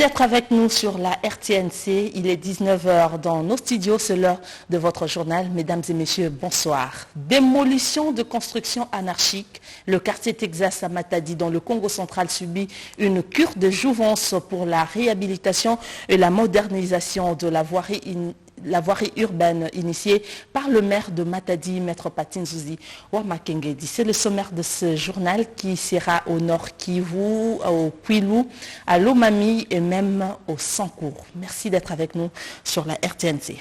d'être avec nous sur la RTNC. Il est 19h dans nos studios, c'est l'heure de votre journal. Mesdames et messieurs, bonsoir. Démolition de constructions anarchiques. Le quartier Texas à Matadi dans le Congo central subit une cure de jouvence pour la réhabilitation et la modernisation de la voirie urbaine initiée par le maire de Matadi, Maître Patin Zouzi Wamakengedi. C'est le sommaire de ce journal qui sera au Nord Kivu, au Kwilu, à Lomami et même au Sankour. Merci d'être avec nous sur la RTNC.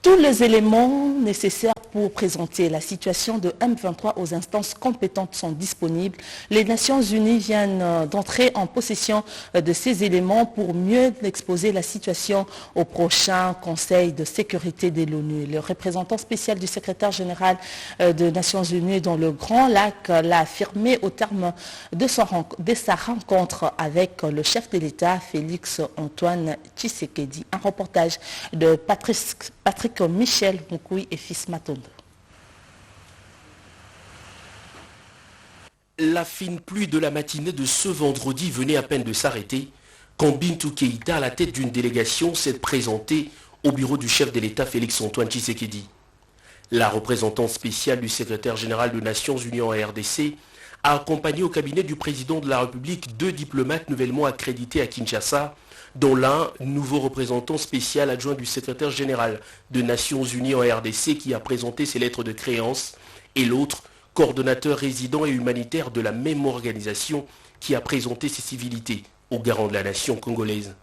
Tous les éléments nécessaires pour présenter la situation de M23 aux instances compétentes sont disponibles. Les Nations Unies viennent d'entrer en possession de ces éléments pour mieux exposer la situation au prochain Conseil de sécurité de l'ONU. Le représentant spécial du secrétaire général des Nations Unies dans le Grand Lac l'a affirmé au terme de sa rencontre avec le chef de l'État, Félix Antoine Tshisekedi. Un reportage de Patrick Michel Moukoui et Fils Matondo. La fine pluie de la matinée de ce vendredi venait à peine de s'arrêter quand Bintou Keïta, à la tête d'une délégation, s'est présentée au bureau du chef de l'État Félix Antoine Tshisekedi. La représentante spéciale du secrétaire général des Nations Unies en RDC a accompagné au cabinet du président de la République 2 diplomates nouvellement accrédités à Kinshasa, dont l'un, nouveau représentant spécial adjoint du secrétaire général des Nations Unies en RDC qui a présenté ses lettres de créance, et l'autre, coordonnateur résident et humanitaire de la même organisation qui a présenté ses civilités au garant de la nation congolaise.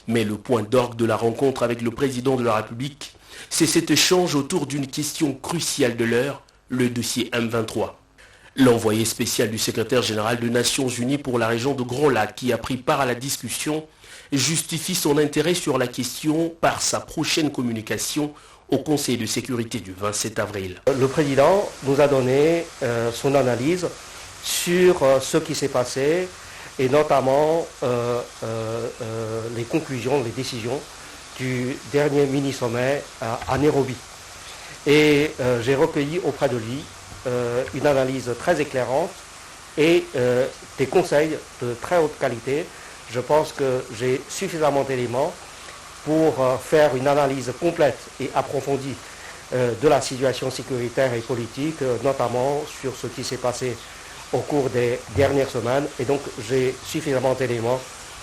Mais le point d'orgue de la rencontre avec le président de la République, c'est cet échange autour d'une question cruciale de l'heure, le dossier M23. L'envoyé spécial du secrétaire général des Nations Unies pour la région de Grand Lac, qui a pris part à la discussion, justifie son intérêt sur la question par sa prochaine communication au Conseil de sécurité du 27 avril. Le président nous a donné son analyse sur ce qui s'est passé et notamment les conclusions, les décisions du dernier mini-sommet à Nairobi. Et j'ai recueilli auprès de lui une analyse très éclairante et des conseils de très haute qualité. Je pense que j'ai suffisamment d'éléments pour faire une analyse complète et approfondie de la situation sécuritaire et politique, notamment sur ce qui s'est passé au cours des dernières semaines. Et donc j'ai suffisamment d'éléments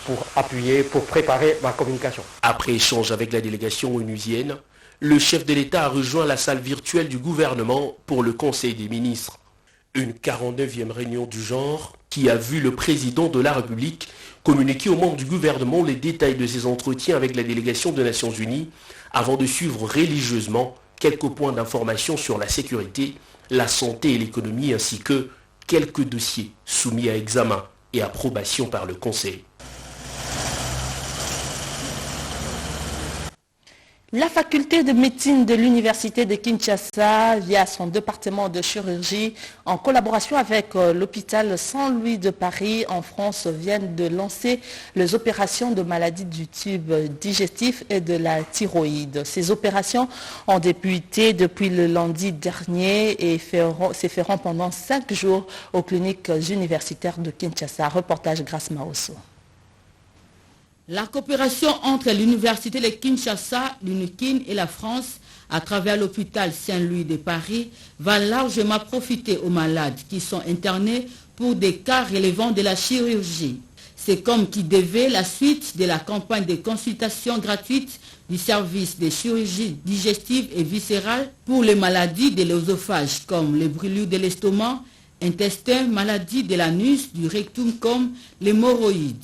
pour appuyer, pour préparer ma communication. Après échange avec la délégation onusienne, le chef de l'État a rejoint la salle virtuelle du gouvernement pour le Conseil des ministres. Une 49e réunion du genre qui a vu le président de la République communiquer aux membres du gouvernement les détails de ses entretiens avec la délégation des Nations Unies avant de suivre religieusement quelques points d'information sur la sécurité, la santé et l'économie ainsi que quelques dossiers soumis à examen et approbation par le Conseil. La faculté de médecine de l'université de Kinshasa, via son département de chirurgie, en collaboration avec l'hôpital Saint-Louis de Paris en France, viennent de lancer les opérations de maladies du tube digestif et de la thyroïde. Ces opérations ont débuté depuis le lundi dernier et se feront pendant 5 jours aux cliniques universitaires de Kinshasa. Reportage Grace Maosso. La coopération entre l'Université de Kinshasa, l'UNIKIN et la France, à travers l'hôpital Saint-Louis de Paris, va largement profiter aux malades qui sont internés pour des cas relevant de la chirurgie. C'est comme qui devait la suite de la campagne de consultation gratuite du service de chirurgie digestive et viscérale pour les maladies de l'œsophage comme les brûlures de l'estomac, intestin, maladies de l'anus, du rectum comme l'hémorroïde.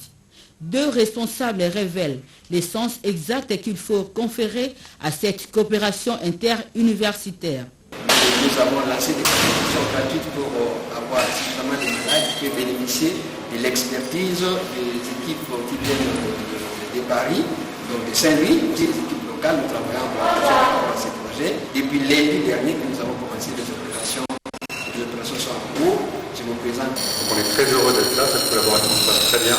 2 responsables révèlent l'essence exacte qu'il faut conférer à cette coopération interuniversitaire. Nous avons lancé des consultations gratuites pour avoir suffisamment de malades qui peuvent bénéficier de l'expertise des équipes qui viennent de Paris, donc de Saint-Louis, aussi des équipes locales. Nous travaillons en ces projets. Depuis lundi dernier que nous avons commencé les opérations sont en cours. Je vous présente. On est très heureux d'être là, cette collaboration se passe très bien.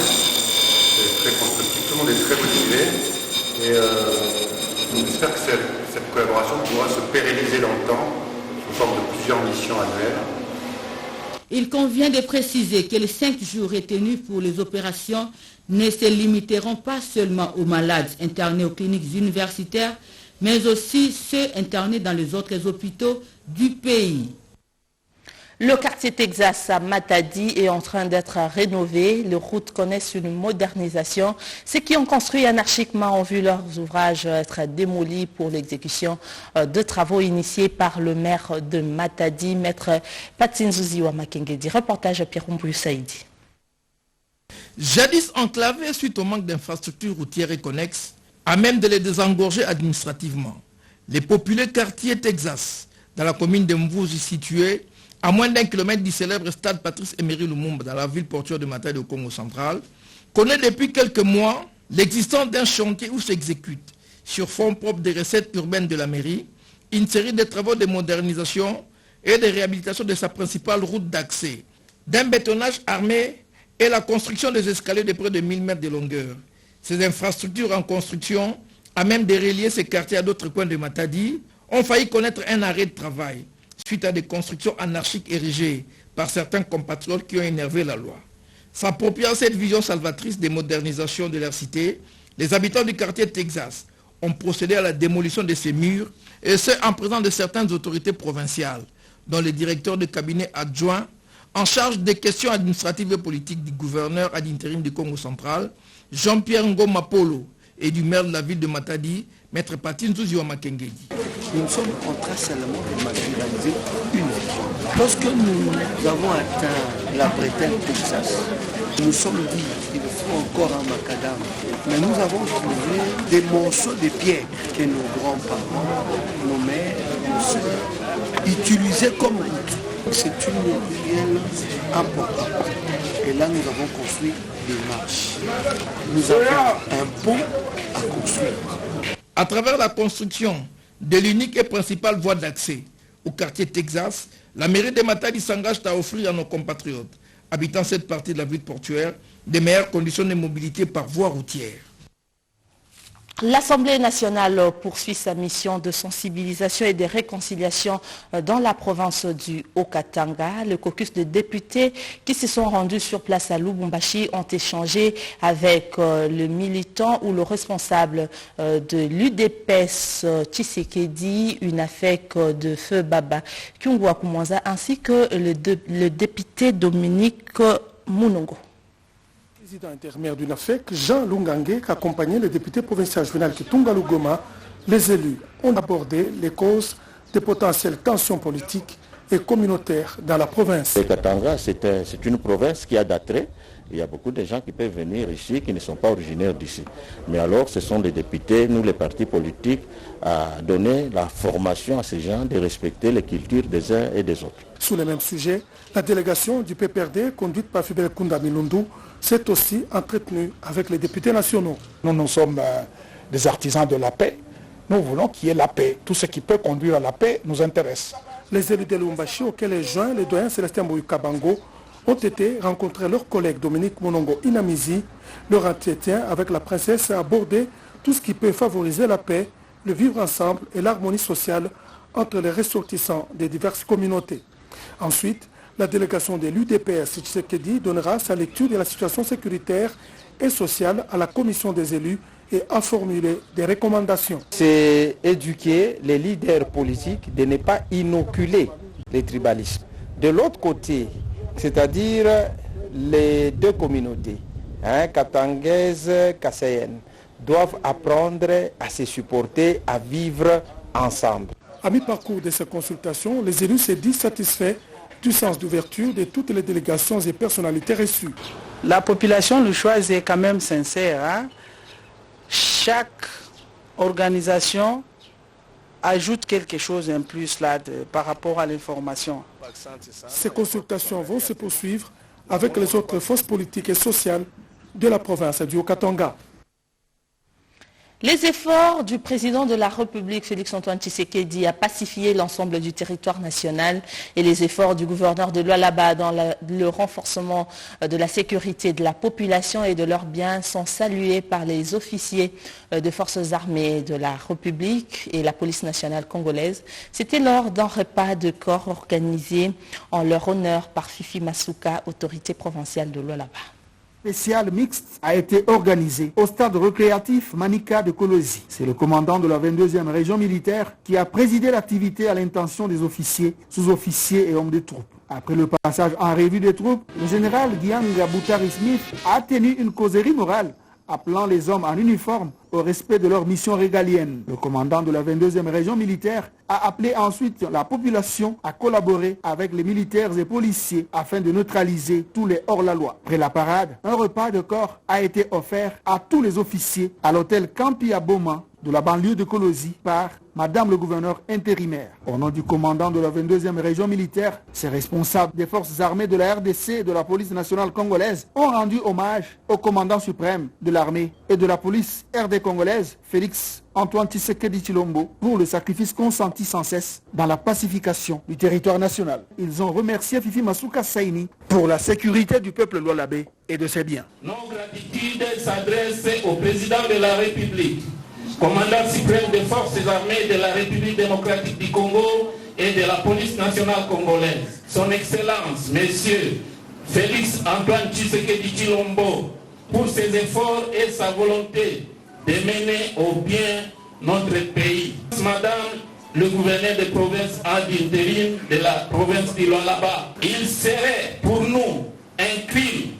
C'est très constructif, tout le monde est très motivé et j'espère que cette collaboration pourra se pérenniser dans le temps sous forme de plusieurs missions annuelles. Il convient de préciser que les 5 jours retenus pour les opérations ne se limiteront pas seulement aux malades internés aux cliniques universitaires, mais aussi ceux internés dans les autres hôpitaux du pays. Le quartier Texas à Matadi est en train d'être rénové. Les routes connaissent une modernisation. Ceux qui ont construit anarchiquement ont vu leurs ouvrages être démolis pour l'exécution de travaux initiés par le maire de Matadi, maître Patsinzuzi Wamakengedi. Reportage Pierre Mbouyu Saïdi. Jadis enclavé suite au manque d'infrastructures routières et connexes, à même de les désengorger administrativement, les populeux quartiers Texas, dans la commune de Mvouzi située à moins d'1 kilomètre du célèbre stade Patrice Emery Lumumba dans la ville portuaire de Matadi au Congo central, connaît depuis quelques mois l'existence d'un chantier où s'exécute, sur fonds propres des recettes urbaines de la mairie, une série de travaux de modernisation et de réhabilitation de sa principale route d'accès, d'un bétonnage armé et la construction des escaliers de près de 1000 mètres de longueur. Ces infrastructures en construction, à même de relier ces quartiers à d'autres coins de Matadi, ont failli connaître un arrêt de travail suite à des constructions anarchiques érigées par certains compatriotes qui ont énervé la loi. S'appropriant cette vision salvatrice des modernisations de leur cité, les habitants du quartier Texas ont procédé à la démolition de ces murs, et ce en présence de certaines autorités provinciales, dont le directeur de cabinet adjoint en charge des questions administratives et politiques du gouverneur ad intérim du Congo central, Jean-Pierre Ngoma Polo, et du maire de la ville de Matadi, maître Patsinzuzi Wamakengedi. Nous sommes en train seulement de matérialiser une vision. Lorsque nous avons atteint la bretelle Texas, nous sommes dit qu'il faut encore un macadam. Mais nous avons trouvé des morceaux de pierre que nos grands-parents, nos mères, nos soeurs utilisaient comme route. C'est une ruelle importante. Et là, nous avons construit des marches. Nous avons un pont à construire. À travers la construction de l'unique et principale voie d'accès au quartier Texas, la mairie de Matadi s'engage à offrir à nos compatriotes habitant cette partie de la ville portuaire des meilleures conditions de mobilité par voie routière. L'Assemblée nationale poursuit sa mission de sensibilisation et de réconciliation dans la province du Haut-Katanga. Le caucus de députés qui se sont rendus sur place à Lubumbashi ont échangé avec le militant ou le responsable de l'UDPS Tshisekedi, une affect de feu Baba Kyungwa Kumwanza, ainsi que le député Dominique Munongo. Le président intermaire du NAFEC, Jean Lungange, qui accompagnait le député provincial Juvenal Kitunga Lugoma, les élus ont abordé les causes de potentielles tensions politiques et communautaires dans la province. Le Katanga, c'est une province qui a d'attrait. Il y a beaucoup de gens qui peuvent venir ici qui ne sont pas originaires d'ici. Mais alors, ce sont les députés, nous les partis politiques, à donner la formation à ces gens de respecter les cultures des uns et des autres. Sous le même sujet, la délégation du PPRD, conduite par Fibel Kunda Milundu, s'est aussi entretenue avec les députés nationaux. Nous sommes des artisans de la paix. Nous voulons qu'il y ait la paix. Tout ce qui peut conduire à la paix nous intéresse. Les élus de Lubumbashi, auxquels est joint le doyen Célestin Bouyukabango, ont été rencontrer leur collègue Dominique Monongo Inamizi. Leur entretien avec la princesse a abordé tout ce qui peut favoriser la paix, le vivre ensemble et l'harmonie sociale entre les ressortissants des diverses communautés. Ensuite, la délégation de l'UDPS Tshisekedi donnera sa lecture de la situation sécuritaire et sociale à la commission des élus et a formulé des recommandations. C'est éduquer les leaders politiques de ne pas inoculer les tribalismes. De l'autre côté, c'est-à-dire les deux communautés, katangaises, kassayennes, doivent apprendre à se supporter, à vivre ensemble. À mi-parcours de ces consultations, les élus se disent satisfaits du sens d'ouverture de toutes les délégations et personnalités reçues. La population louchoise est quand même sincère. Chaque organisation ajoute quelque chose en plus là par rapport à l'information. Ces consultations vont se poursuivre avec les autres forces politiques et sociales de la province du Haut-Katanga. Les efforts du président de la République, Félix-Antoine Tshisekedi, à pacifier l'ensemble du territoire national et les efforts du gouverneur de Lualaba dans le renforcement de la sécurité de la population et de leurs biens sont salués par les officiers de forces armées de la République et la police nationale congolaise. C'était lors d'un repas de corps organisé en leur honneur par Fifi Masuka, autorité provinciale de Lualaba. Spécial mixte a été organisé au stade récréatif Manika de Kolosi. C'est le commandant de la 22e région militaire qui a présidé l'activité à l'intention des officiers, sous-officiers et hommes de troupes. Après le passage en revue des troupes, le général Gianga Boutari-Smith a tenu une causerie morale appelant les hommes en uniforme au respect de leur mission régalienne. Le commandant de la 22e région militaire a appelé ensuite la population à collaborer avec les militaires et policiers afin de neutraliser tous les hors-la-loi. Après la parade, un repas de corps a été offert à tous les officiers à l'hôtel Campi Aboma de la banlieue de Kolosi par Madame le gouverneur intérimaire. Au nom du commandant de la 22e région militaire, ces responsables des forces armées de la RDC et de la police nationale congolaise ont rendu hommage au commandant suprême de l'armée et de la police RD congolaise, Félix-Antoine Tshisekedi Tshilombo, pour le sacrifice consenti sans cesse dans la pacification du territoire national. Ils ont remercié Fifi Masuka Saini pour la sécurité du peuple lualabé et de ses biens. Nos gratitudes s'adressent au président de la République, commandant suprême des forces armées de la République démocratique du Congo et de la police nationale congolaise. Son Excellence, Monsieur Félix-Antoine Tshisekedi Tshilombo, pour ses efforts et sa volonté de mener au bien notre pays. Madame le gouverneur de province d'intérim de la province de Lualaba, il serait pour nous un crime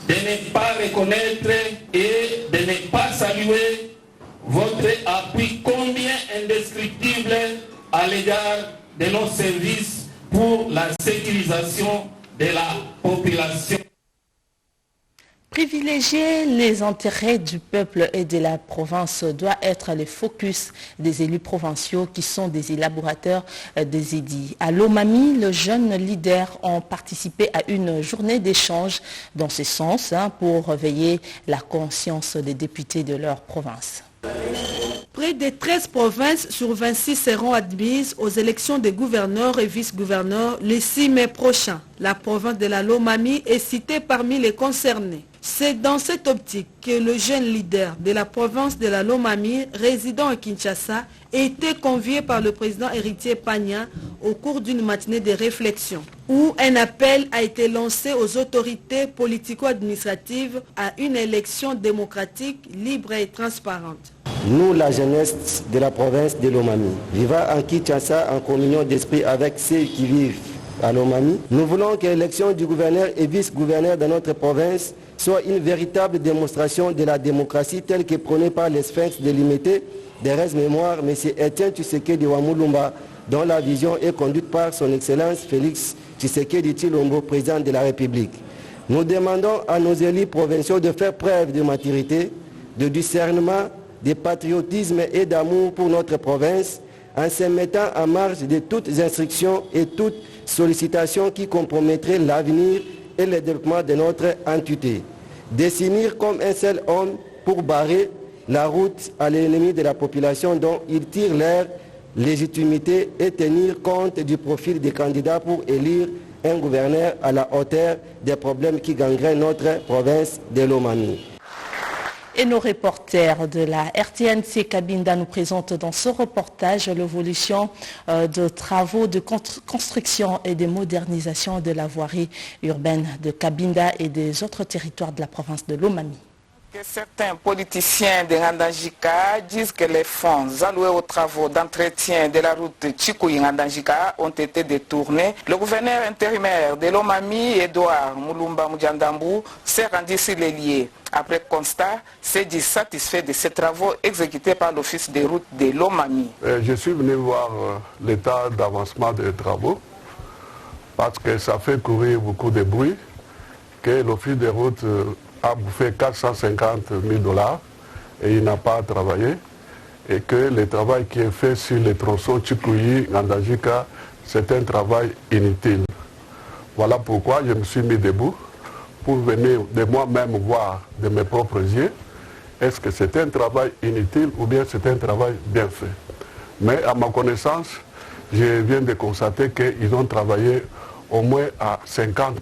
de ne pas reconnaître et de ne pas saluer votre appui combien indescriptible à l'égard de nos services pour la sécurisation de la population. Privilégier les intérêts du peuple et de la province doit être le focus des élus provinciaux qui sont des élaborateurs des édits. À Lomami, les jeunes leaders ont participé à une journée d'échange dans ce sens pour réveiller la conscience des députés de leur province. Près de 13 provinces sur 26 seront admises aux élections des gouverneurs et vice-gouverneurs le 6 mai prochain. La province de la Lomami est citée parmi les concernés. C'est dans cette optique que le jeune leader de la province de la Lomami, résidant à Kinshasa, a été convié par le président héritier Pagna au cours d'une matinée de réflexion, où un appel a été lancé aux autorités politico-administratives à une élection démocratique, libre et transparente. Nous, la jeunesse de la province de Lomami, vivant en Kinshasa en communion d'esprit avec ceux qui vivent à Lomami, nous voulons que l'élection du gouverneur et vice-gouverneur de notre province soit une véritable démonstration de la démocratie telle que prônée par les sphinx délimité des restes mémoire M. Etienne Tshisekedi Wamulumba, dont la vision est conduite par son Excellence Félix Tshisekedi Tshilombo, président de la République. Nous demandons à nos élus provinciaux de faire preuve de maturité, de discernement, de patriotisme et d'amour pour notre province, en se mettant en marge de toutes instructions et toutes sollicitations qui compromettraient l'avenir et le développement de notre entité. Définir comme un seul homme pour barrer la route à l'ennemi de la population dont ils tirent leur légitimité et tenir compte du profil des candidats pour élire un gouverneur à la hauteur des problèmes qui gangrènent notre province de Lomami. Et nos reporters de la RTNC Cabinda nous présentent dans ce reportage l'évolution de travaux de construction et de modernisation de la voirie urbaine de Cabinda et des autres territoires de la province de Lomami. Certains politiciens de Ngandangika disent que les fonds alloués aux travaux d'entretien de la route Chikuyi-Ngandangika ont été détournés. Le gouverneur intérimaire de Lomami, Edouard Mulumba Mujandambu, s'est rendu sur les lieux. Après constat, s'est dit satisfait de ces travaux exécutés par l'office des routes de Lomami. Je suis venu voir l'état d'avancement des travaux parce que ça fait courir beaucoup de bruit que l'office des routes a bouffé 450 000 $ et il n'a pas travaillé, et que le travail qui est fait sur les tronçons Chikuyi-Ngandangika, c'est un travail inutile. Voilà pourquoi je me suis mis debout pour venir de moi-même voir de mes propres yeux est-ce que c'est un travail inutile ou bien c'est un travail bien fait. Mais à ma connaissance, je viens de constater qu'ils ont travaillé au moins à 50%.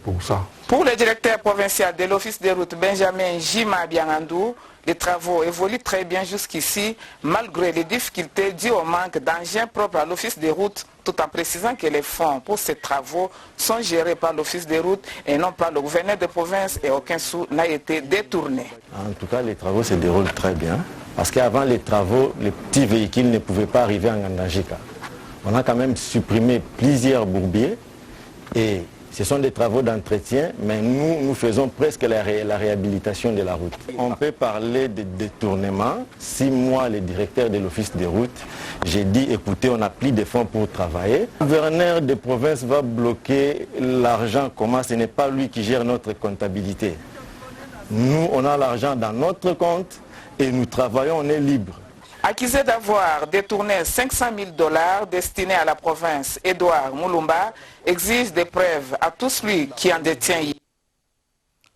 Pour le directeur provincial de l'Office des routes, Benjamin Jima Biangandou, les travaux évoluent très bien jusqu'ici, malgré les difficultés dues au manque d'engins propres à l'Office des routes, tout en précisant que les fonds pour ces travaux sont gérés par l'Office des routes et non par le gouverneur de province et aucun sou n'a été détourné. En tout cas, les travaux se déroulent très bien, parce qu'avant les travaux, les petits véhicules ne pouvaient pas arriver en Ngandangika. On a quand même supprimé plusieurs bourbiers et ce sont des travaux d'entretien, mais nous faisons presque la réhabilitation de la route. On peut parler de détournement. Si moi, le directeur de l'Office des routes, j'ai dit, écoutez, on n'a plus de fonds pour travailler. Le gouverneur de province va bloquer l'argent. Comment? Ce n'est pas lui qui gère notre comptabilité. Nous, on a l'argent dans notre compte et nous travaillons, on est libre. Accusé d'avoir détourné 500 000 $ destinés à la province, Edouard Moulumba exige des preuves à tout celui qui en détient.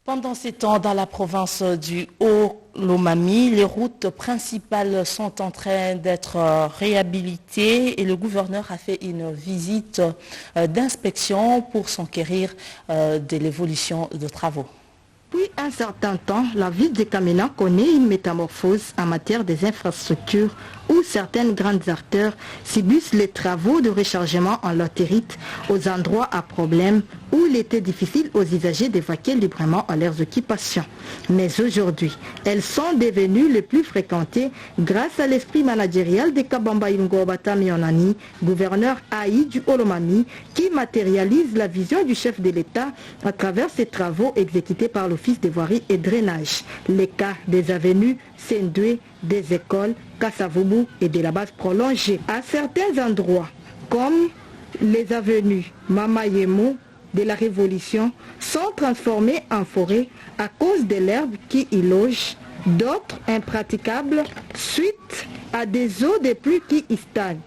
Pendant ces temps, dans la province du Haut-Lomami, les routes principales sont en train d'être réhabilitées et le gouverneur a fait une visite d'inspection pour s'enquérir de l'évolution de travaux. Depuis un certain temps, la ville de Kamena connaît une métamorphose en matière des infrastructures où certaines grandes artères subissent les travaux de rechargement en latérite aux endroits à problème où il était difficile aux usagers d'évacuer librement à leurs occupations. Mais aujourd'hui, elles sont devenues les plus fréquentées grâce à l'esprit managérial de Kabamba Ilungo Batami Onani, gouverneur Haï du Haut-Lomami, qui matérialise la vision du chef de l'État à travers ses travaux exécutés par l'Office des voiries et drainage. Les cas des avenues Sendoué, des écoles, Kassavubu et de la base prolongée. À certains endroits, comme les avenues Mamayemo de la Révolution, sont transformées en forêt à cause de l'herbe qui y loge, d'autres impraticables suite à des eaux de pluie qui y stagnent,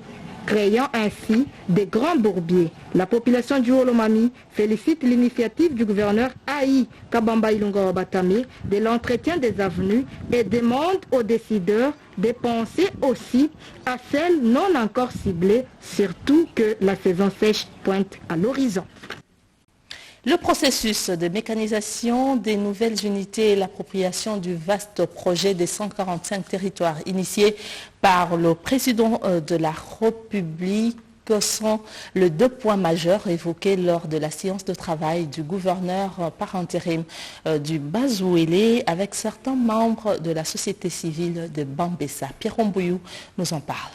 créant ainsi des grands bourbiers. La population du Haut-Lomami félicite l'initiative du gouverneur Haï Kabamba Ilunga Batame de l'entretien des avenues et demande aux décideurs de penser aussi à celles non encore ciblées, surtout que la saison sèche pointe à l'horizon. Le processus de mécanisation des nouvelles unités et l'appropriation du vaste projet des 145 territoires initié par le président de la République sont les deux points majeurs évoqués lors de la séance de travail du gouverneur par intérim du Bazouélé avec certains membres de la société civile de Bambessa. Pierre Rombouyou nous en parle.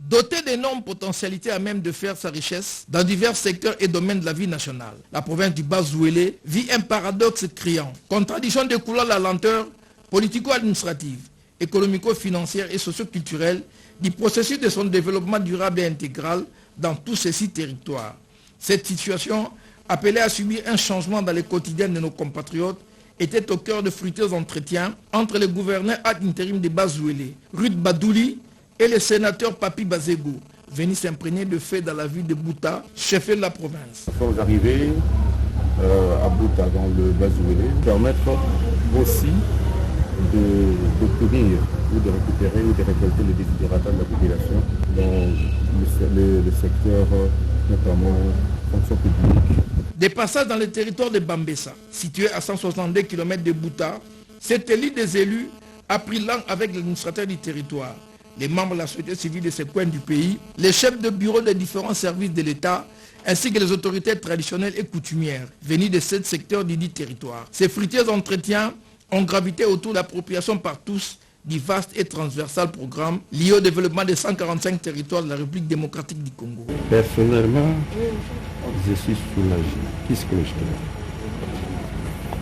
Dotée d'énormes potentialités à même de faire sa richesse dans divers secteurs et domaines de la vie nationale, la province du Bazouélé vit un paradoxe criant. Contradiction découlant de la lenteur politico-administrative, économico-financière et socio-culturelle du processus de son développement durable et intégral dans tous ces 6 territoires. Cette situation, appelée à subir un changement dans les quotidiens de nos compatriotes, était au cœur de fructueux entretiens entre le gouverneur ad interim de Bazouélé, Ruth Badouli, et le sénateur Papi Bazego, venu s'imprégner de fait dans la ville de Bouta, chef-lieu de la province. Il faut arriver à Bouta, dans le Bazouélé, permettre aussi d'obtenir ou de récupérer ou de récolter les desiderata de la population dans le secteur, notamment fonction publique. Des passages dans le territoire de Bambessa, situé à 162 km de Bouta, cette élite des élus a pris langue avec l'administrateur du territoire, les membres de la société civile de ces coins du pays, les chefs de bureau des différents services de l'État, ainsi que les autorités traditionnelles et coutumières venues de 7 secteurs du dit territoire. Ces fructueux entretiens ont gravité autour de l'appropriation par tous du vaste et transversal programme lié au développement des 145 territoires de la République démocratique du Congo. Personnellement, je suis soulagé, psychologiquement,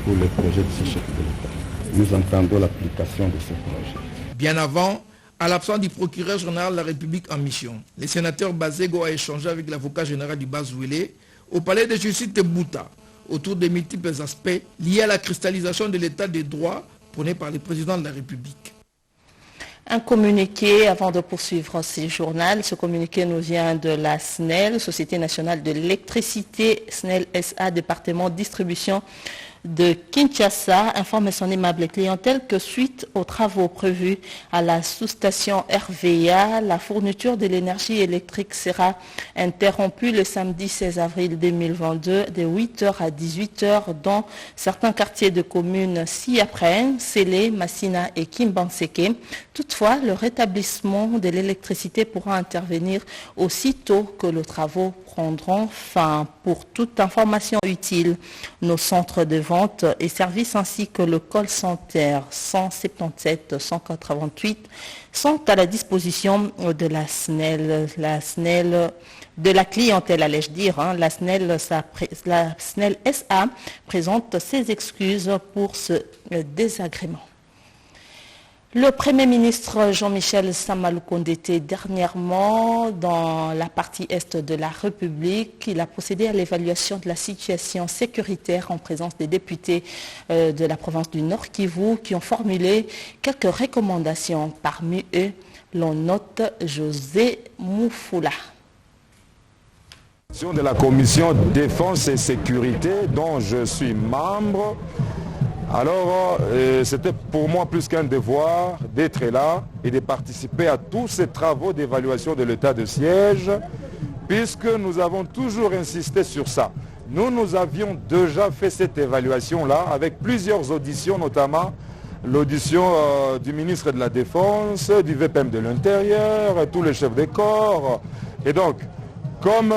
pour le projet de ce chef de l'État. Nous entendons l'application de ce projet. Bien avant, à l'absence du procureur général de la République en mission, le sénateur Bazego a échangé avec l'avocat général du Bazouélé au palais de justice de Bouta autour des multiples aspects liés à la cristallisation de l'état des droits prôné par le président de la République. Un communiqué avant de poursuivre ces journaux. Ce communiqué nous vient de la SNEL, Société nationale de l'électricité, SNEL SA, département distribution de Kinshasa informe son aimable clientèle que suite aux travaux prévus à la sous-station RVA, la fourniture de l'énergie électrique sera interrompue le samedi 16 avril 2022 de 8h à 18h dans certains quartiers de communes ci-après, Sélé, Massina et Kimbanseke. Toutefois, le rétablissement de l'électricité pourra intervenir aussitôt que les travaux prendront fin. Pour toute information utile, nos centres de vente et services ainsi que le call center 177 188 sont à la disposition de la SNEL. De la clientèle, allais-je dire. La SNEL SA présente ses excuses pour ce désagrément. Le Premier ministre Jean-Michel Samaloukonde était dernièrement dans la partie est de la République. Il a procédé à l'évaluation de la situation sécuritaire en présence des députés de la province du Nord Kivu qui ont formulé quelques recommandations. Parmi eux, l'on note José Moufoula. De la commission défense et sécurité dont je suis membre. Alors, c'était pour moi plus qu'un devoir d'être là et de participer à tous ces travaux d'évaluation de l'état de siège, puisque nous avons toujours insisté sur ça. Nous avions déjà fait cette évaluation-là avec plusieurs auditions, notamment l'audition du ministre de la Défense, du VPM de l'Intérieur, tous les chefs des corps. Et donc, comme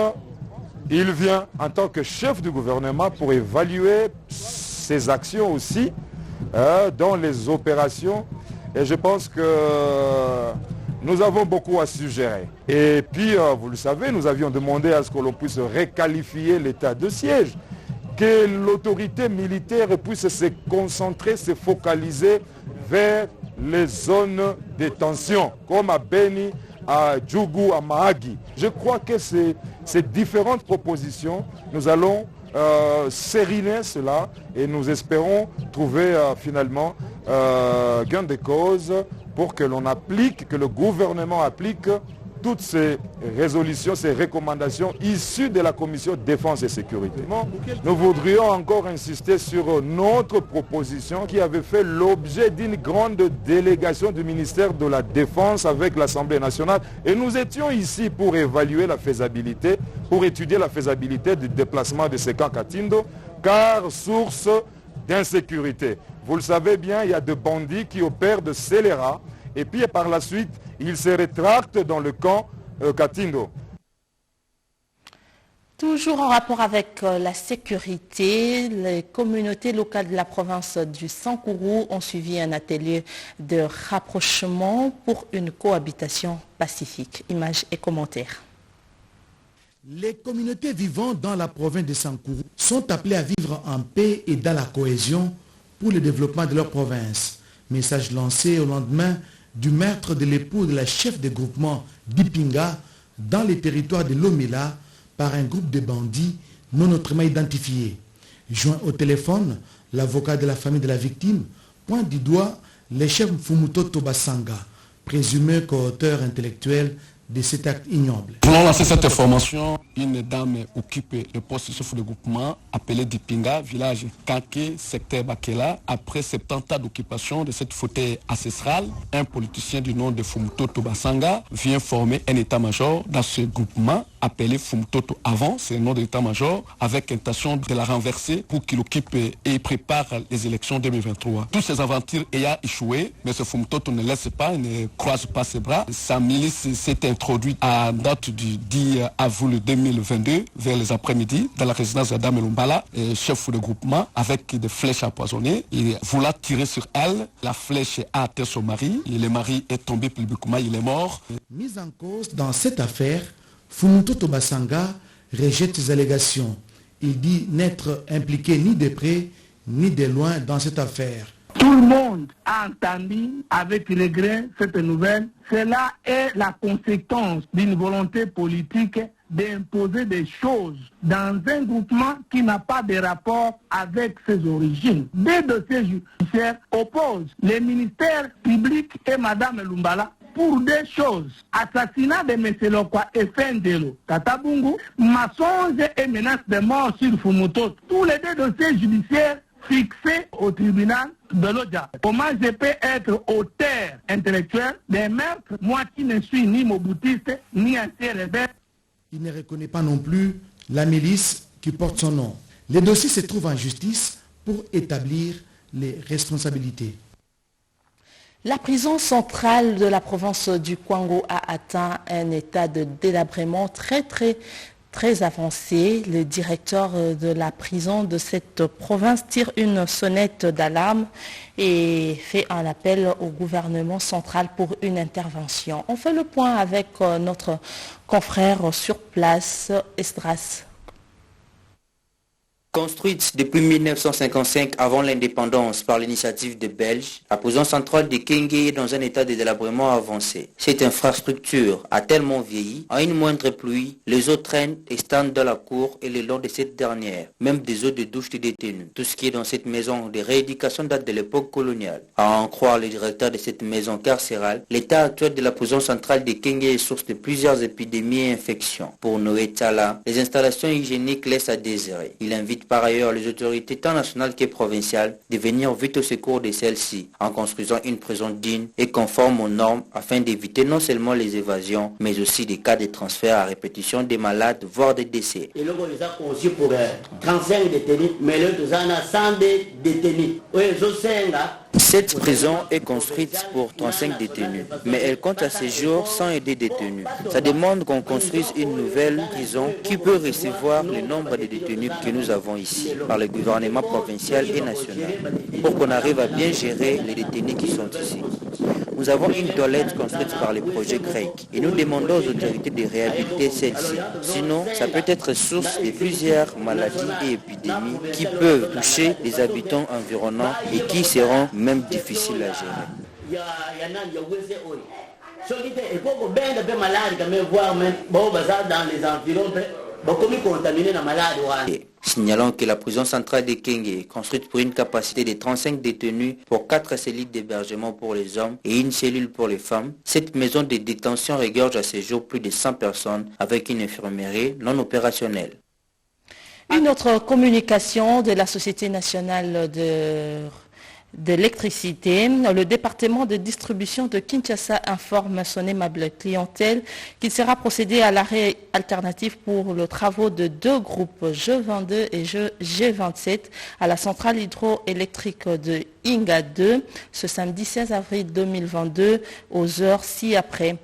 il vient en tant que chef du gouvernement pour évaluer ses actions aussi dans les opérations, et je pense que nous avons beaucoup à suggérer. Et puis, vous le savez, nous avions demandé à ce que l'on puisse requalifier l'état de siège, que l'autorité militaire puisse se concentrer, se focaliser vers les zones de tension, comme à Beni, à Djougou, à Mahagi. Je crois que ces différentes propositions, nous allons sériner cela et nous espérons trouver finalement gain de cause pour que l'on applique, que le gouvernement applique toutes ces résolutions, ces recommandations issues de la commission défense et sécurité. Nous voudrions encore insister sur notre proposition qui avait fait l'objet d'une grande délégation du ministère de la Défense avec l'Assemblée nationale. Et nous étions ici pour évaluer la faisabilité, pour étudier la faisabilité du déplacement de ces camps Katindo, car source d'insécurité. Vous le savez bien, il y a des bandits qui opèrent de scélérats et puis par la suite, ils se rétractent dans le camp Katindo. Toujours en rapport avec la sécurité, les communautés locales de la province du Sankourou ont suivi un atelier de rapprochement pour une cohabitation pacifique. Images et commentaires. Les communautés vivant dans la province de Sankourou sont appelées à vivre en paix et dans la cohésion pour le développement de leur province. Message lancé au lendemain du meurtre de l'époux de la chef de groupement d'Ipinga dans les territoires de Lomela par un groupe de bandits non autrement identifiés. Joint au téléphone, l'avocat de la famille de la victime pointe du doigt le chef Fumutoto Basanga, présumé co-auteur intellectuel de cet acte ignoble. Pour lancer cette information, une dame occupe le poste de chef de groupement appelé Dipinga, village Kake, secteur Bakela. Après 70 ans d'occupation de cette fauteuil ancestral, un politicien du nom de Fumutoto Basanga vient former un état-major dans ce groupement appelé Fumutoto avant, c'est le nom de l'état-major, avec intention de la renverser pour qu'il occupe et prépare les élections 2023. Toutes ces aventures ayant échoué, mais ce Fumutoto ne laisse pas, il ne croise pas ses bras. Sa milice s'est introduite à date du 10 avril 2022 vers les après-midi dans la résidence de Dame Lumbala, chef de groupement, avec des flèches empoisonnées. Il voulait tirer sur elle, la flèche a atteint son mari, et le mari est tombé publiquement, il est mort. Mise en cause dans cette affaire, Fumutoto Basanga rejette ces allégations. Il dit n'être impliqué ni de près ni de loin dans cette affaire. Tout le monde a entendu avec regret cette nouvelle. Cela est la conséquence d'une volonté politique d'imposer des choses dans un groupement qui n'a pas de rapport avec ses origines. Des dossiers judiciaires opposent les ministères publics et Mme Lumbala pour des choses. Assassinat de M. Lokwa et Fendelo, Tatabungu, mensonge et menace de mort sur Fumutoto. Tous les deux dossiers judiciaires fixé au tribunal de l'Odja. Comment je peux être auteur intellectuel des meurtres, moi qui ne suis ni moboutiste, ni ancien rebelle? Il ne reconnaît pas non plus la milice qui porte son nom. Les dossiers se trouvent en justice pour établir les responsabilités. La prison centrale de la province du Kwango a atteint un état de délabrement très avancé. Le directeur de la prison de cette province tire une sonnette d'alarme et fait un appel au gouvernement central pour une intervention. On fait le point avec notre confrère sur place, Esdras. Construite depuis 1955 avant l'indépendance par l'initiative des Belges, la prison centrale de Kenge est dans un état de délabrement avancé. Cette infrastructure a tellement vieilli, à une moindre pluie, les eaux traînent et standent dans la cour et le long de cette dernière, même des eaux de douche des détenus. Tout ce qui est dans cette maison de rééducation date de l'époque coloniale. À en croire le directeur de cette maison carcérale, l'état actuel de la prison centrale de Kenge est source de plusieurs épidémies et infections. Pour Noé Tala, les installations hygiéniques laissent à désirer. Il invite par ailleurs les autorités tant nationales que provinciales de venir vite au secours de celles-ci en construisant une prison digne et conforme aux normes afin d'éviter non seulement les évasions mais aussi des cas de transfert à répétition des malades voire des décès. Et là, on les a conçus pour 35 détenus, mais là, on a 100 détenus. Cette prison est construite pour 35 détenus, mais elle compte à ce jour 100 détenus. Ça demande qu'on construise une nouvelle prison qui peut recevoir le nombre de détenus que nous avons ici, par le gouvernement provincial et national, pour qu'on arrive à bien gérer les détenus qui sont ici. Nous avons une toilette construite par le projet CREIC et nous demandons aux autorités de réhabiliter celle-ci. Sinon, ça peut être source de plusieurs maladies et épidémies qui peuvent toucher les habitants environnants et qui seront même difficiles à gérer. Signalant que la prison centrale de Kenge est construite pour une capacité de 35 détenus pour 4 cellules d'hébergement pour les hommes et une cellule pour les femmes, cette maison de détention regorge à ce jour plus de 100 personnes avec une infirmerie non opérationnelle. Une autre communication de la Société nationale d'électricité, le département de distribution de Kinshasa informe son aimable clientèle qu'il sera procédé à l'arrêt alternatif pour les travaux de 2 groupes G22 et G27 à la centrale hydroélectrique de Inga 2 ce samedi 16 avril 2022 aux heures ci-après.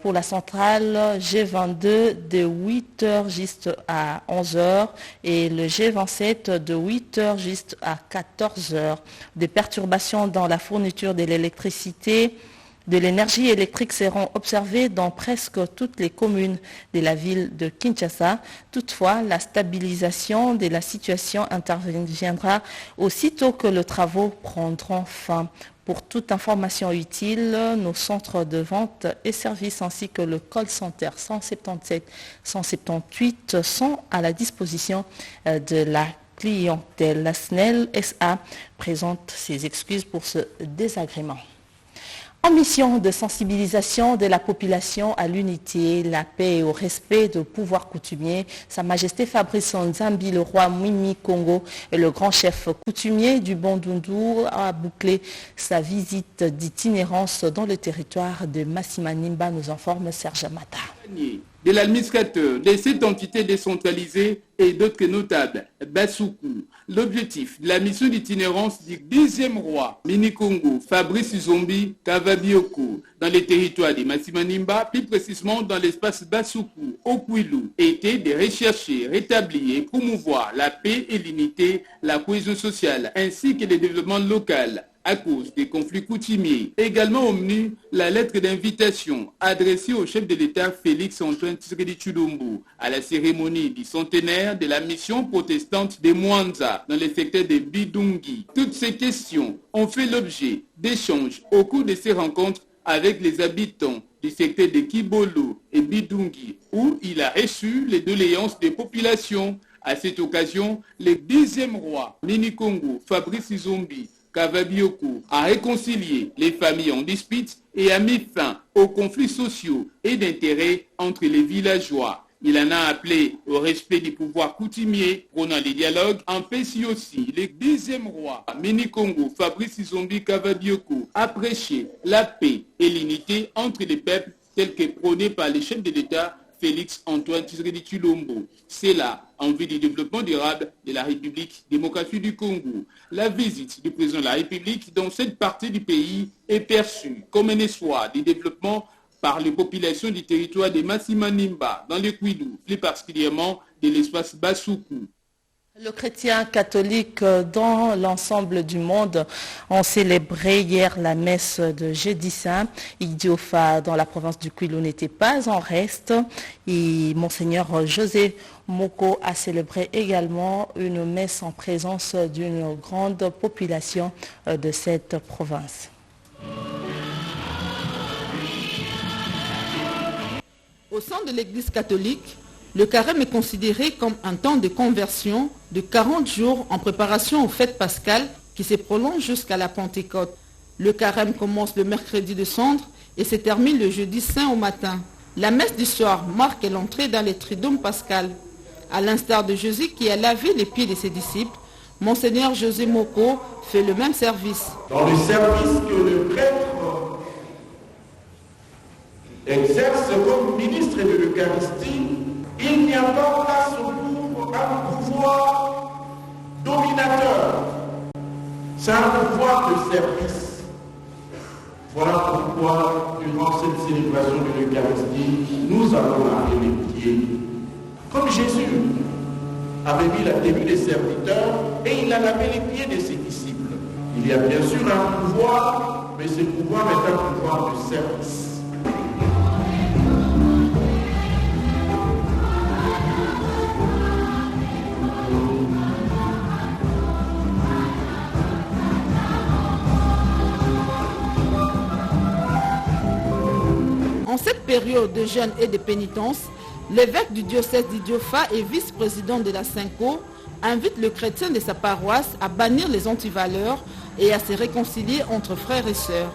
Pour la centrale G22 de 8h juste à 11h et le G27 de 8h juste à 14h. Des perturbations dans la fourniture de l'électricité, de l'énergie électrique seront observées dans presque toutes les communes de la ville de Kinshasa. Toutefois, la stabilisation de la situation interviendra aussitôt que les travaux prendront fin. Pour toute information utile, nos centres de vente et services ainsi que le call center 177-178 sont à la disposition de la clientèle. La SNEL SA présente ses excuses pour ce désagrément. En mission de sensibilisation de la population à l'unité, la paix et au respect du pouvoir coutumier, Sa Majesté Fabrice Nzambi, le roi Mwimi Congo et le grand chef coutumier du Bandundu a bouclé sa visite d'itinérance dans le territoire de Massimanimba, nous informe Serge Mata. De l'administrateur de cette entité décentralisée et d'autres notables, Bassoukou. L'objectif de la mission d'itinérance du 10e roi, Mini-Congo, Fabrice Zombi, Kavabioko, dans les territoires de Massimanimba, plus précisément dans l'espace Bassoukou, au Kouilou, était de rechercher, rétablir et promouvoir la paix et l'unité, la cohésion sociale, ainsi que le développement local, à cause des conflits coutumiers. Également au menu, la lettre d'invitation adressée au chef de l'État Félix-Antoine Tshisekedi Tshilombo à la cérémonie du centenaire de la mission protestante de Mwanza dans le secteur de Bidungi. Toutes ces questions ont fait l'objet d'échanges au cours de ces rencontres avec les habitants du secteur de Kibolo et Bidungi, où il a reçu les doléances des populations. À cette occasion, le 10e roi Mini-Congo, Fabrice Zombi, Kavabioko, a réconcilié les familles en dispute et a mis fin aux conflits sociaux et d'intérêts entre les villageois. Il en a appelé au respect des pouvoirs coutumiers, prônant les dialogues. En Pessi aussi, le 10e roi, Mini-Congo, Fabrice Zombi Kavabioko, a prêché la paix et l'unité entre les peuples tels que prônés par les chefs de l'État Félix Antoine Tshisekedi Tshilombo. C'est là, en vue du développement durable de la République démocratique du Congo. La visite du président de la République dans cette partie du pays est perçue comme un espoir de développement par les populations du territoire de Massimanimba, dans le Kwilu, plus particulièrement de l'espace Basuku. Les chrétiens catholiques dans l'ensemble du monde ont célébré hier la messe de Jeudi Saint. Idiofa, dans la province du Kwilu, n'était pas en reste. Et Monseigneur José Moko a célébré également une messe en présence d'une grande population de cette province. Au sein de l'Église catholique, le carême est considéré comme un temps de conversion de 40 jours en préparation aux fêtes pascales qui se prolongent jusqu'à la Pentecôte. Le carême commence le mercredi de Cendre et se termine le jeudi saint au matin. La messe du soir marque l'entrée dans le triduum pascal. À l'instar de Jésus qui a lavé les pieds de ses disciples, Monseigneur José Moko fait le même service. Dans le service que le prêtre exerce comme ministre de l'Eucharistie, il n'y a pas place pour un pouvoir dominateur. C'est un pouvoir de service. Voilà pourquoi, durant cette célébration de l'Eucharistie, nous allons laver les pieds. Comme Jésus avait mis la tenue des serviteurs et il a lavé les pieds de ses disciples. Il y a bien sûr un pouvoir, mais ce pouvoir est un pouvoir de service. En cette période de jeûne et de pénitence, l'évêque du diocèse d'Idiofa et vice-président de la Cinco invite le chrétien de sa paroisse à bannir les antivaleurs et à se réconcilier entre frères et sœurs.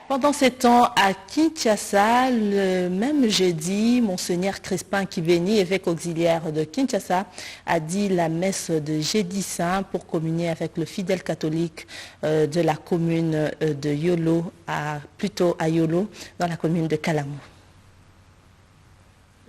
Pendant ces temps, à Kinshasa, le même jeudi, Monseigneur Crispin Kimbeni, évêque auxiliaire de Kinshasa, a dit la messe de Jeudi Saint pour communier avec le fidèle catholique de la commune de Yolo, plutôt à Yolo, dans la commune de Kalamou.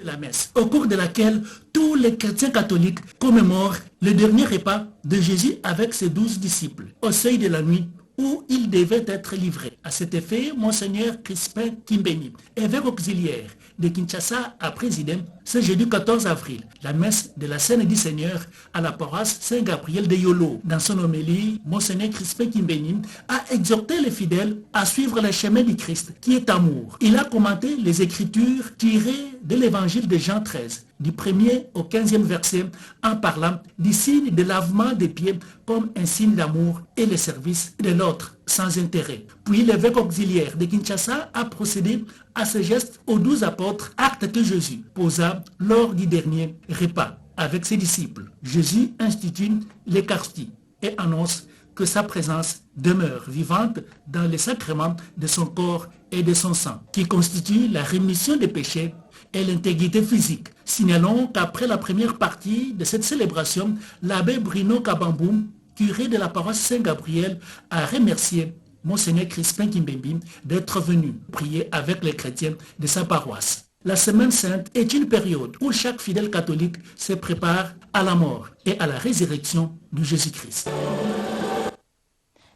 La messe, au cours de laquelle tous les chrétiens catholiques commémorent le dernier repas de Jésus avec ses 12 disciples, au seuil de la nuit, où il devait être livré. À cet effet, Monseigneur Crispin Kimbeni, évêque auxiliaire de Kinshasa, a présidé ce jeudi 14 avril la messe de la Scène du Seigneur à la paroisse Saint-Gabriel de Yolo. Dans son homélie, Monseigneur Crispin Kimbeni a exhorté les fidèles à suivre le chemin du Christ, qui est amour. Il a commenté les Écritures tirées de l'évangile de Jean 13, du 1er au 15e verset, en parlant du signe de lavement des pieds comme un signe d'amour et le service de l'autre sans intérêt. Puis l'évêque auxiliaire de Kinshasa a procédé à ce geste aux 12 apôtres, acte que Jésus posa lors du dernier repas avec ses disciples. Jésus institue l'Eucharistie et annonce que sa présence demeure vivante dans les sacrements de son corps et de son sang, qui constituent la rémission des péchés et l'intégrité physique. Signalons qu'après la première partie de cette célébration, l'abbé Bruno Kabambou, curé de la paroisse Saint-Gabriel, a remercié Monseigneur Crispin Kimbeni d'être venu prier avec les chrétiens de sa paroisse. La Semaine Sainte est une période où chaque fidèle catholique se prépare à la mort et à la résurrection de Jésus-Christ.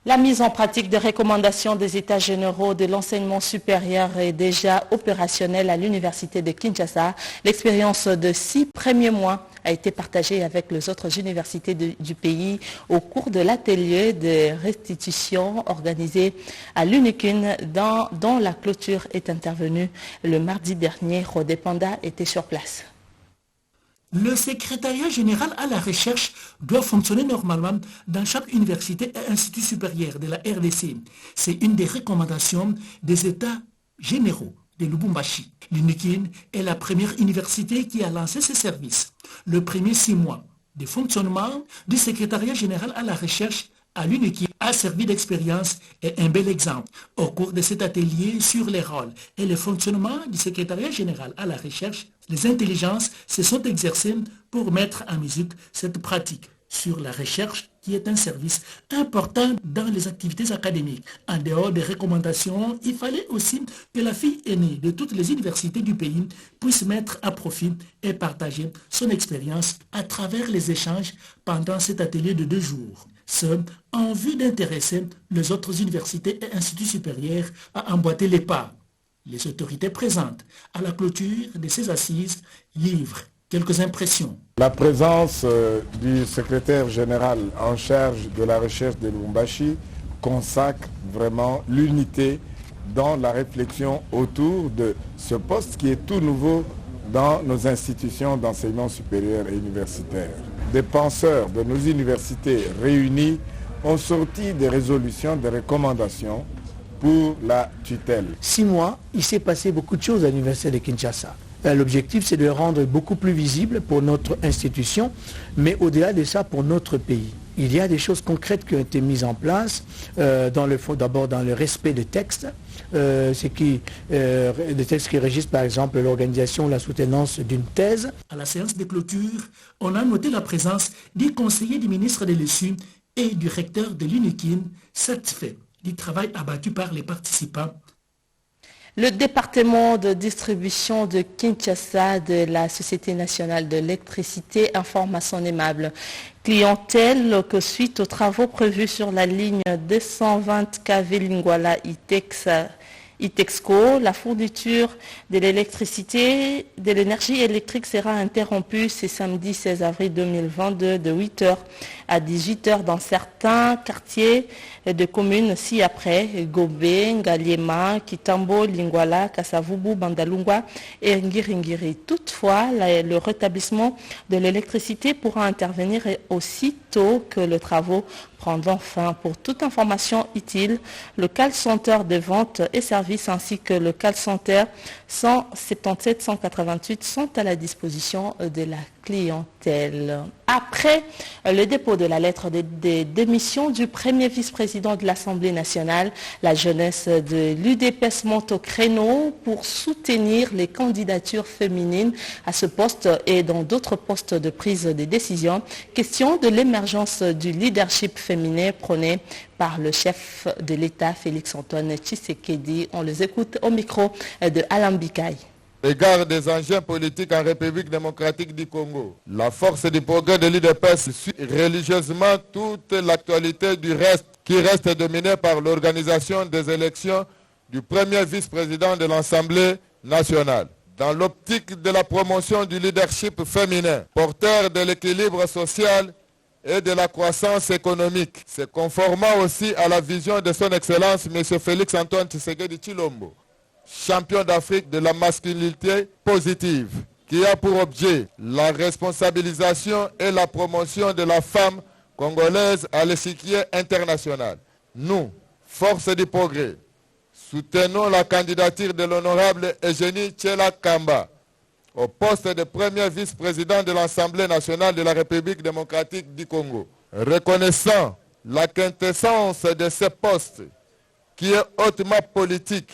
La mise en pratique des recommandations des États généraux de l'enseignement supérieur est déjà opérationnelle à l'université de Kinshasa. L'expérience de 6 premiers mois a été partagée avec les autres universités du pays au cours de l'atelier de restitution organisé à l'UNIKIN dont la clôture est intervenue le mardi dernier. Rodé Panda était sur place. Le secrétariat général à la recherche doit fonctionner normalement dans chaque université et institut supérieur de la RDC. C'est une des recommandations des États généraux de Lubumbashi. L'UNIKIN est la première université qui a lancé ce service. Le premier 6 mois de fonctionnement du secrétariat général à la recherche à l'UNIKIN a servi d'expérience et un bel exemple. Au cours de cet atelier sur les rôles et le fonctionnement du secrétariat général à la recherche, les intelligences se sont exercées pour mettre en musique cette pratique sur la recherche qui est un service important dans les activités académiques. En dehors des recommandations, il fallait aussi que la fille aînée de toutes les universités du pays puisse mettre à profit et partager son expérience à travers les échanges pendant cet atelier de 2 jours. Ce, en vue d'intéresser les autres universités et instituts supérieurs à emboîter les pas. Les autorités présentes à la clôture de ces assises livrent quelques impressions. La présence du secrétaire général en charge de la recherche de Lubumbashi consacre vraiment l'unité dans la réflexion autour de ce poste qui est tout nouveau dans nos institutions d'enseignement supérieur et universitaire. Des penseurs de nos universités réunis ont sorti des résolutions, des recommandations pour la tutelle. 6 mois, il s'est passé beaucoup de choses à l'université de Kinshasa. L'objectif, c'est de le rendre beaucoup plus visible pour notre institution, mais au-delà de ça, pour notre pays. Il y a des choses concrètes qui ont été mises en place, d'abord dans le respect des textes, des textes qui régissent par exemple l'organisation ou la soutenance d'une thèse. À la séance de clôture, on a noté la présence du conseiller du ministre de l'ESU et du recteur de l'UNIKIN, satisfait du travail abattu par les participants. Le département de distribution de Kinshasa de la Société nationale de l'électricité informe à son aimable clientèle que suite aux travaux prévus sur la ligne 220 kV Lingwala Itexco, la fourniture de l'électricité, de l'énergie électrique sera interrompue ce samedi 16 avril 2022 de 8h à 18h dans certains quartiers de communes ci-après, Gobé, Ngaliema, Kitambo, Lingwala, Kasavubu, Bandalungwa et Ngiringiri. Toutefois, le rétablissement de l'électricité pourra intervenir aussitôt que les travaux prendront fin. Pour toute information utile, le call center de vente et services ainsi que le call center 177 188 sont à la disposition de la clientèle. Après le dépôt de la lettre de démission du premier vice-président de l'Assemblée nationale, la jeunesse de l'UDPS monte au créneau pour soutenir les candidatures féminines à ce poste et dans d'autres postes de prise de décision. Question de l'émergence du leadership féminin prôné par le chef de l'État, Félix-Antoine Tshisekedi. On les écoute au micro de Alain Bikaï. Égard des enjeux politiques en République démocratique du Congo. La force du progrès de l'UDPS suit religieusement toute l'actualité du reste qui reste dominée par l'organisation des élections du premier vice-président de l'Assemblée nationale. Dans l'optique de la promotion du leadership féminin, porteur de l'équilibre social et de la croissance économique, se conformant aussi à la vision de son Excellence M. Félix-Antoine Tshisekedi Tshilombo, champion d'Afrique de la masculinité positive, qui a pour objet la responsabilisation et la promotion de la femme congolaise à l'échiquier international. Nous, force du progrès, soutenons la candidature de l'honorable Eugénie Tchela Kamba au poste de premier vice-président de l'Assemblée nationale de la République démocratique du Congo. Reconnaissant la quintessence de ce poste qui est hautement politique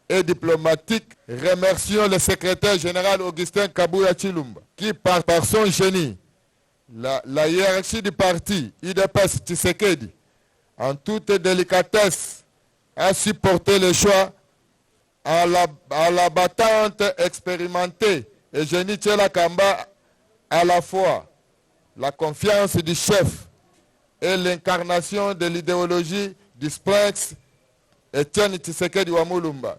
et diplomatique, remercions le secrétaire général Augustin Kabuya Tshilumba qui, par son génie, la hiérarchie du parti UDPS Tshisekedi, en toute délicatesse, a supporté le choix à la battante expérimentée Eugénie Tchela Kamba, à la fois la confiance du chef et l'incarnation de l'idéologie du Splex Etienne Tshisekedi Wamulumba.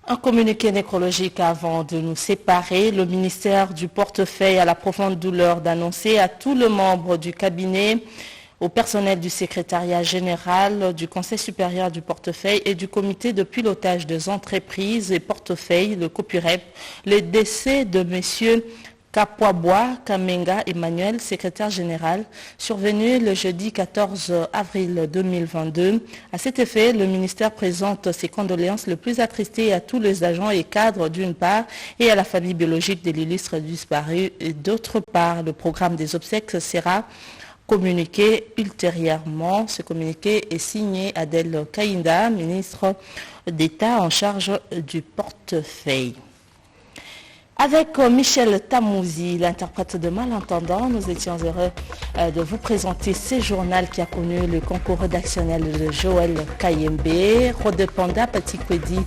Un communiqué nécrologique avant de nous séparer. Le ministère du Portefeuille a la profonde douleur d'annoncer à tous les membres du cabinet, au personnel du secrétariat général, du Conseil supérieur du portefeuille et du comité de pilotage des entreprises et portefeuille, le COPUREP, le décès de M. Kapoabois Kamenga Emmanuel, secrétaire général, survenu le jeudi 14 avril 2022. À cet effet, le ministère présente ses condoléances les plus attristées à tous les agents et cadres d'une part et à la famille biologique de l'illustre disparu d'autre part. Le programme des obsèques sera communiqué ultérieurement. Ce communiqué est signé Adel Kaïnda, ministre d'État en charge du portefeuille. Avec Michel Tamouzi, l'interprète de Malentendant, nous étions heureux de vous présenter ce journal qui a connu le concours rédactionnel de Joël Kayembe, Rodepanda Patikwedi